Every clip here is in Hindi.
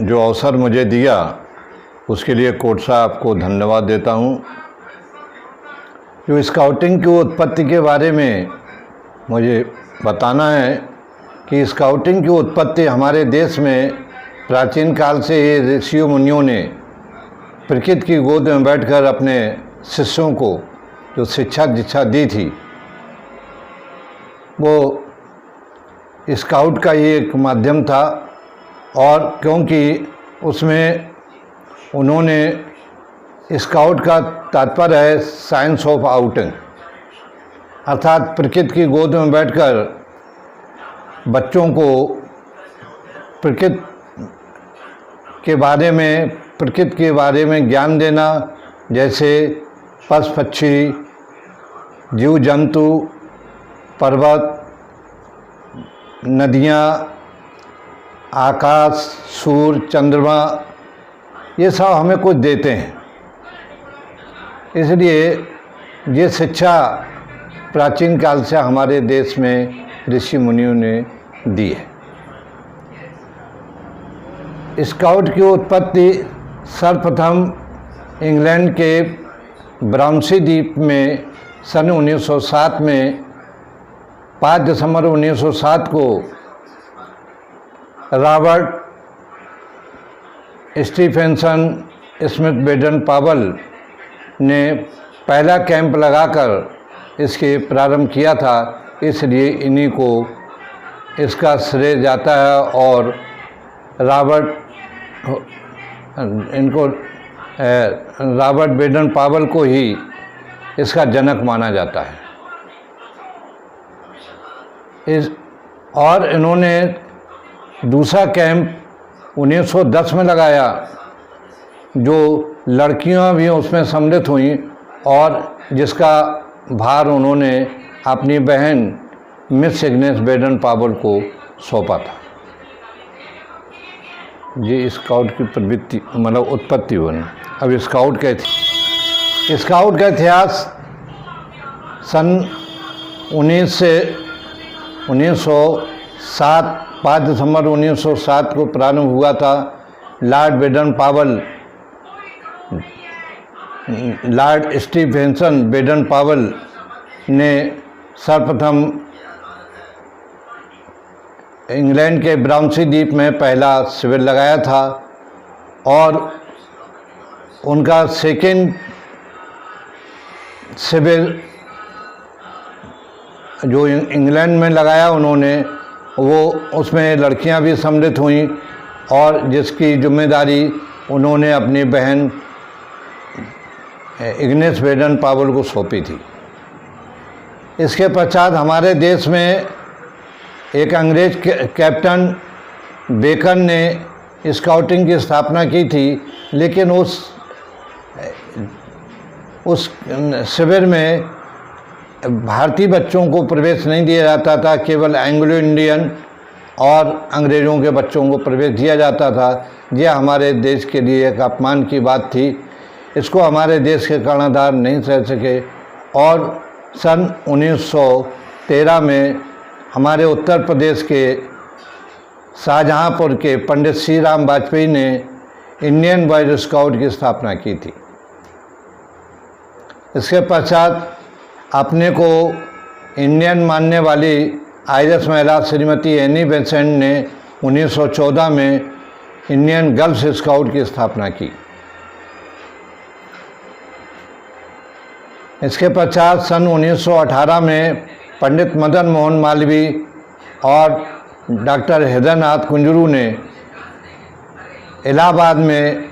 जो अवसर मुझे दिया उसके लिए कोट साहब को धन्यवाद देता हूँ। जो स्काउटिंग की उत्पत्ति के बारे में मुझे बताना है कि स्काउटिंग की उत्पत्ति हमारे देश में प्राचीन काल से ही ऋषियों मुनियों ने प्रकृति की गोद में बैठकर अपने शिष्यों को जो शिक्षा दीक्षा दी थी वो स्काउट का ही एक माध्यम था। और क्योंकि उसमें उन्होंने स्काउट का तात्पर्य है साइंस ऑफ आउटिंग, अर्थात प्रकृति की गोद में बैठकर बच्चों को प्रकृति के बारे में ज्ञान देना, जैसे पशु पक्षी, जीव जंतु, पर्वत, नदियाँ, आकाश, सूर्य, चंद्रमा, ये सब हमें कुछ देते हैं। इसलिए ये शिक्षा प्राचीन काल से हमारे देश में ऋषि मुनियों ने दी है। स्काउट की उत्पत्ति सर्वप्रथम इंग्लैंड के ब्राउनसी द्वीप में सन 1907 में 5 दिसंबर 1907 को रॉबर्ट स्टीफेंसन स्मिथ बेडन पावल ने पहला कैंप लगाकर इसके प्रारंभ किया था। इसलिए इन्हीं को इसका श्रेय जाता है और रॉबर्ट बेडन पावल को ही इसका जनक माना जाता है। और इन्होंने दूसरा कैंप 1910 में लगाया, जो लड़कियां भी उसमें सम्मिलित हुईं और जिसका भार उन्होंने अपनी बहन मिस एग्नेस बेडन पावल को सौंपा था। ये स्काउट की प्रवृत्ति मतलब उत्पत्ति बनी। अब स्काउट का इतिहास सन 1907 5 दिसंबर 1907 को प्रारंभ हुआ था। लॉर्ड स्टीफेंसन बेडन पावल ने सर्वप्रथम इंग्लैंड के ब्राउनसी द्वीप में पहला शिविर लगाया था और उनका सेकेंड शिविर जो इंग्लैंड में लगाया उन्होंने, वो उसमें लड़कियां भी सम्मिलित हुईं और जिसकी जिम्मेदारी उन्होंने अपनी बहन इग्नेस बेडन पावल को सौंपी थी। इसके पश्चात हमारे देश में एक अंग्रेज कैप्टन बेकन ने स्काउटिंग की स्थापना की थी, लेकिन उस शिविर में भारतीय बच्चों को प्रवेश नहीं दिया जाता था, केवल एंग्लो इंडियन और अंग्रेज़ों के बच्चों को प्रवेश दिया जाता था। यह हमारे देश के लिए एक अपमान की बात थी। इसको हमारे देश के कर्णधार नहीं सह सके और सन 1913 में हमारे उत्तर प्रदेश के शाहजहांपुर के पंडित श्री राम वाजपेयी ने इंडियन बॉय स्काउट की स्थापना की थी। इसके पश्चात अपने को इंडियन मानने वाली आयरिश महिला श्रीमती एनी बेसेंट ने 1914 में इंडियन गर्ल्स स्काउट की स्थापना की। इसके पश्चात सन 1918 में पंडित मदन मोहन मालवीय और डॉक्टर हृदयनाथ कुंजरू ने इलाहाबाद में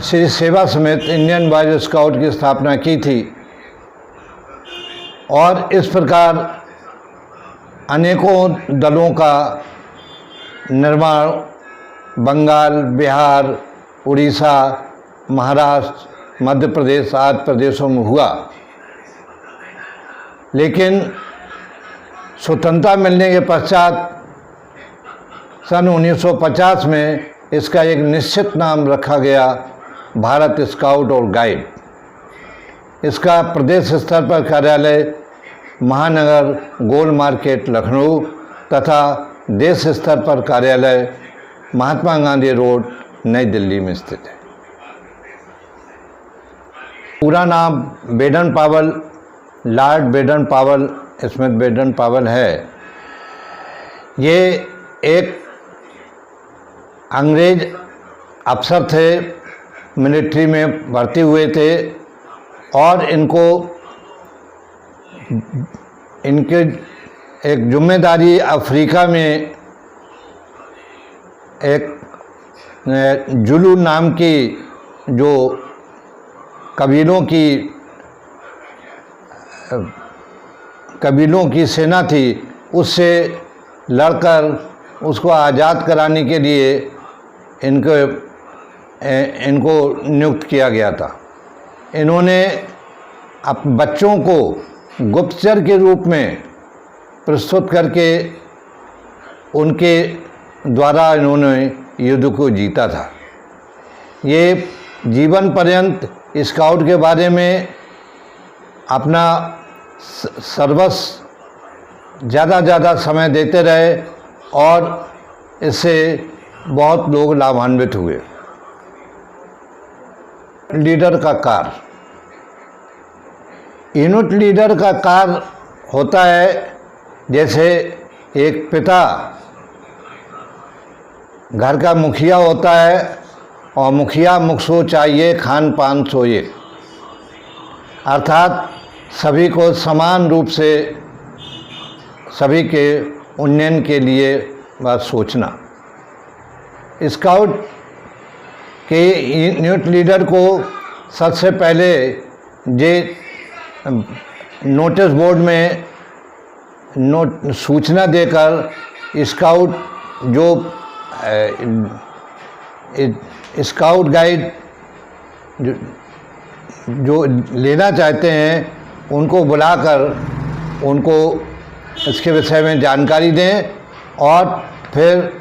श्री सेवा समेत इंडियन बॉय स्काउट की स्थापना की थी और इस प्रकार अनेकों दलों का निर्माण बंगाल, बिहार, उड़ीसा, महाराष्ट्र, मध्य प्रदेश आदि प्रदेशों में हुआ। लेकिन स्वतंत्रता मिलने के पश्चात सन 1950 में इसका एक निश्चित नाम रखा गया, भारत स्काउट और गाइड। इसका प्रदेश स्तर पर कार्यालय महानगर गोल मार्केट लखनऊ तथा देश स्तर पर कार्यालय महात्मा गांधी रोड, नई दिल्ली में स्थित है। पूरा नाम बेडन पावल, लॉर्ड बेडन पावल स्मिथ बेडन पावल है। ये एक अंग्रेज अफसर थे, मिलिट्री में भर्ती हुए थे और इनके एक जिम्मेदारी अफ्रीका में एक जुलू नाम की जो कबीलों की सेना थी, उससे लड़कर उसको आज़ाद कराने के लिए इनको नियुक्त किया गया था। इन्होंने बच्चों को गुप्तचर के रूप में प्रस्तुत करके उनके द्वारा इन्होंने युद्ध को जीता था। ये जीवन पर्यंत स्काउट के बारे में अपना सर्वस्व ज़्यादा समय देते रहे और इससे बहुत लोग लाभान्वित हुए। लीडर का कार्य, यूनिट लीडर का कार्य होता है जैसे एक पिता घर का मुखिया होता है और मुखिया मुख सो चाहिए खान पान सोए, अर्थात सभी को समान रूप से सभी के उन्नयन के लिए बस सोचना। स्काउट के यूनिट लीडर को सबसे पहले नोटिस बोर्ड में सूचना देकर स्काउट स्काउट गाइड जो लेना चाहते हैं उनको बुलाकर उनको इसके विषय में जानकारी दें और फिर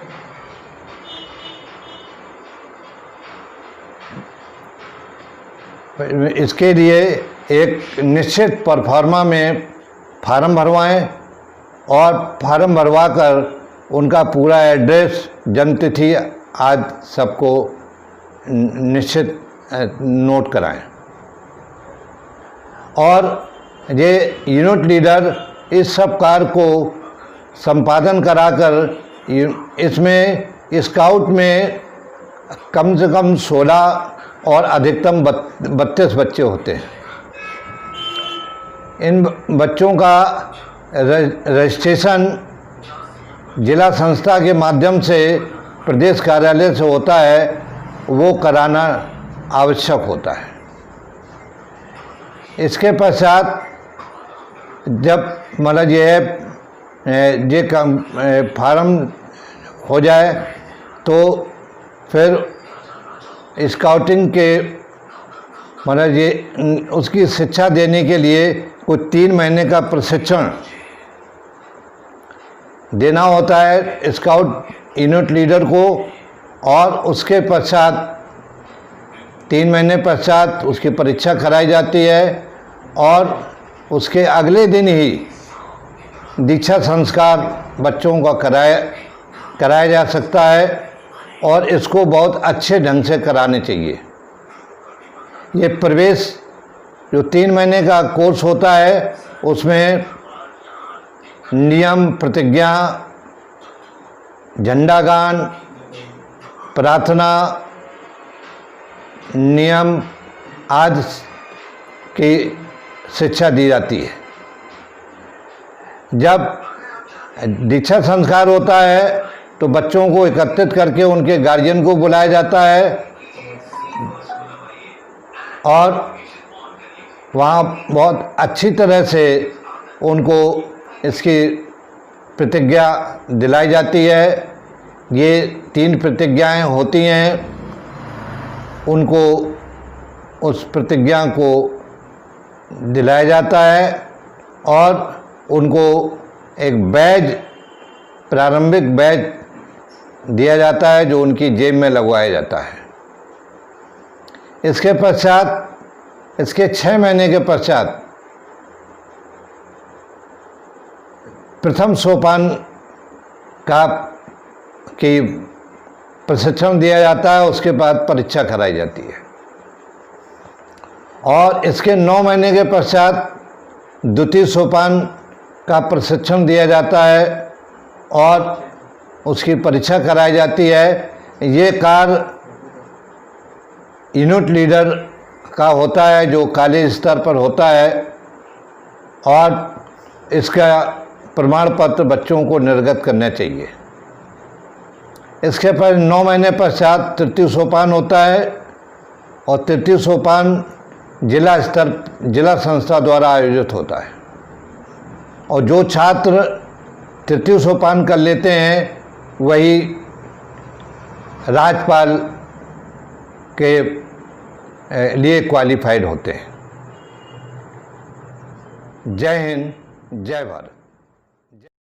इसके लिए एक निश्चित परफॉर्मा में फार्म भरवाएं और फार्म भरवाकर उनका पूरा एड्रेस, जन्मतिथि आज सबको निश्चित नोट कराएं। और ये यूनिट लीडर इस सब कार्य को संपादन कराकर इसमें स्काउट में कम से कम 16 और अधिकतम 32 बच्चे होते हैं। इन बच्चों का रजिस्ट्रेशन जिला संस्था के माध्यम से प्रदेश कार्यालय से होता है, वो कराना आवश्यक होता है। इसके पश्चात जब मतलब ये फार्म हो जाए तो फिर स्काउटिंग के मतलब ये उसकी शिक्षा देने के लिए कुछ 3 महीने का प्रशिक्षण देना होता है स्काउट यूनिट लीडर को, और उसके पश्चात 3 महीने पश्चात उसकी परीक्षा कराई जाती है और उसके अगले दिन ही दीक्षा संस्कार बच्चों का कराया जा सकता है और इसको बहुत अच्छे ढंग से कराने चाहिए। ये प्रवेश जो 3 महीने का कोर्स होता है उसमें नियम, प्रतिज्ञा, झंडा गान, प्रार्थना, नियम आदि की शिक्षा दी जाती है। जब दीक्षा संस्कार होता है तो बच्चों को एकत्रित करके उनके गार्जियन को बुलाया जाता है और वहाँ बहुत अच्छी तरह से उनको इसकी प्रतिज्ञा दिलाई जाती है। ये 3 प्रतिज्ञाएं होती हैं, उनको उस प्रतिज्ञा को दिलाया जाता है और उनको एक बैज, प्रारंभिक बैज दिया जाता है जो उनकी जेब में लगवाया जाता है। इसके पश्चात इसके 6 महीने के पश्चात प्रथम सोपान की प्रशिक्षण दिया जाता है, उसके बाद परीक्षा कराई जाती है और इसके 9 महीने के पश्चात द्वितीय सोपान का प्रशिक्षण दिया जाता है और उसकी परीक्षा कराई जाती है। ये कार्य यूनिट लीडर का होता है जो कॉलेज स्तर पर होता है और इसका प्रमाण पत्र बच्चों को निर्गत करना चाहिए। इसके पर 9 महीने पश्चात तृतीय सोपान होता है और तृतीय सोपान जिला संस्था द्वारा आयोजित होता है और जो छात्र तृतीय सोपान कर लेते हैं वही राज्यपाल के लिए क्वालिफाइड होते हैं। जय हिंद, जय भारत।